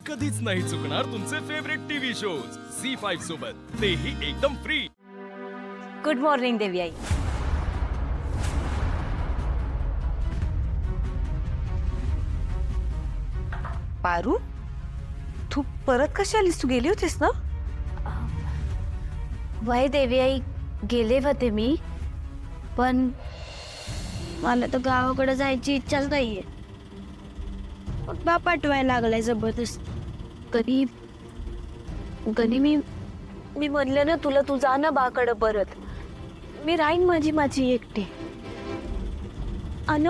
कधीच नाही चुकणार तुमचे फेवरेट टीव्ही शोज झी5 सोबत, तेही एकदम फ्री। गुड मॉर्निंग देवी आई। पारू, तू परत कशी आलीस? तू गेली होतीस ना? वय देवी आई, गेले होते मी, पण मला तर गावाकडे जायची इच्छाच नाहीये। मग बा पाठवायला लागलाय जबरदस्त। कधी कधी मी म्हणले ना तुला, तू जा ना बाकडे परत, मी राहीन माझी एकटी। अन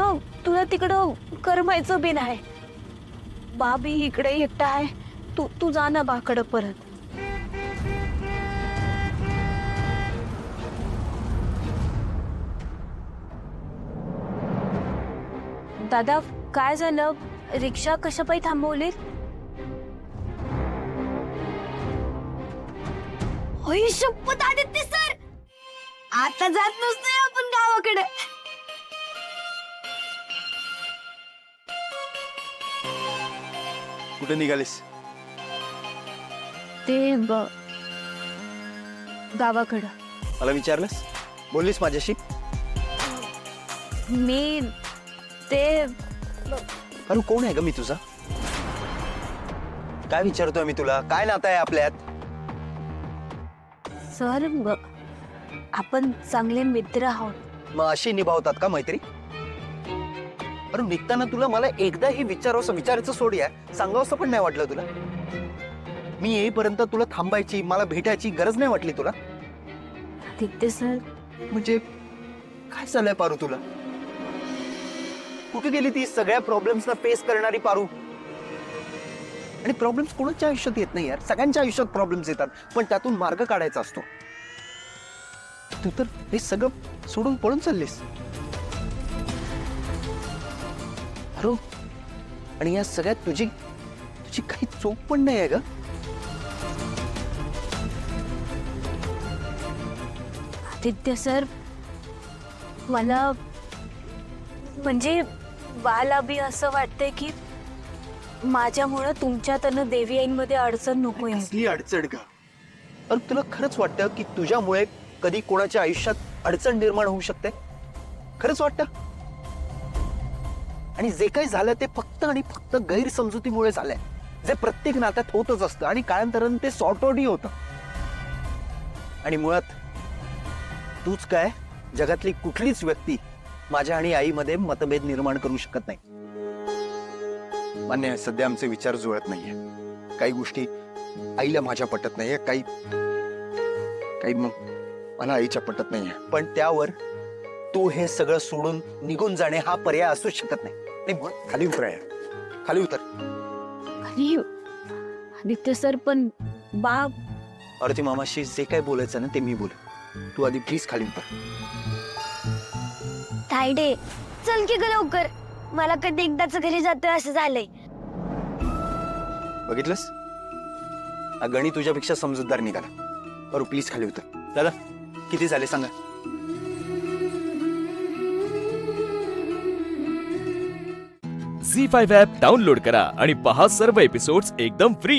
तुला तिकडं करमायचं बी नाही, बाबी इकडे एकटा आहे, तू जा ना बाकडे परत। दादा काय झालं? रिक्षा कशा पायी थांबवली? होई शपथ आदित्य सर, आता जात नसतोय आपण गावाकडे। कुठे निघालीस? ते गावाकडं। मला विचारलंस? बोललीस माझ्याशी? मी ते अरे कोण आहे ग मी तुझा? काय विचारतोय मी तुला? काय नातं आहे आपल्यात? सर आपण चांगले मित्र आहोत। मग अशी निभावतात का मैत्री? अरे निघताना तुला मला एकदाही विचारायचं सोड या, सांगावंसं पण नाही वाटलं तुला? मी येईपर्यंत तुला थांबायची, मला भेटायची गरज नाही वाटली तुला? आदित्य सर, म्हणजे काय चाललंय पारू तुला? कुठे गेली ती सगळ्या प्रॉब्लेम्सना फेस करणारी पारू? आणि प्रॉब्लेम्स कोणाच्या आयुष्यात येत नाही यार, सगळ्यांच्या आयुष्यात प्रॉब्लेम्स येतात, पण त्यातून मार्ग काढायचा असतो। तू तर हे सगळं सोडून पळून चाललीस। अरे आणि या सगळ्यात तुझी काही चूक पण नाही आहे ग। आदित्य सर, मला म्हणजे बाला बी असं वाटतंय की माझ्यामुळे तुमच्यात आणि देवी आईंमध्ये अडचण नको आहे। कसली अडचण का? अरे तुला खरंच वाटतं की तुझ्यामुळे कधी कोणाच्या आयुष्यात अडचण निर्माण होऊ शकते? खरंच वाटतं? आणि जे काही झालं ते फक्त आणि फक्त गैरसमजुतीमुळे झालंय, जे प्रत्येक नात्यात होतच असतं आणि काळांतराने ते सॉर्ट आउटही होतं। आणि मुळात तूच काय, जगातली कुठलीच व्यक्ती माझ्या आणि आईमध्ये मतभेद निर्माण करू शकत नाही। मान्य आहे, सध्या आमचे विचार जुळत नाहीये, काही गोष्टी आईला माझ्या पटत नाहीये, काही मग मला आईच्या पटत नाहीये, पण त्यावर तू हे सगळं सोडून निघून जाणे हा पर्याय असूच शकत नाही। खाली उतर यार, खाली उतर। खाली? आदित्य सर पण बाप, आरती मामाशी जे काय बोलायचं ना ते मी बोल, तू आधी प्लीज खाली उतर। तायडे चल की ग लवकर, मला कधी एकदाच घरी जातोय असं झालंय। बघितलंस, हा गणी तुझ्यापेक्षा समजूतदार निघाला। अरे प्लीज खाली उतर। दादा किती झाले सांगा? झी5 ॲप डाउनलोड करा आणि पहा सर्व एपिसोड्स एकदम फ्री।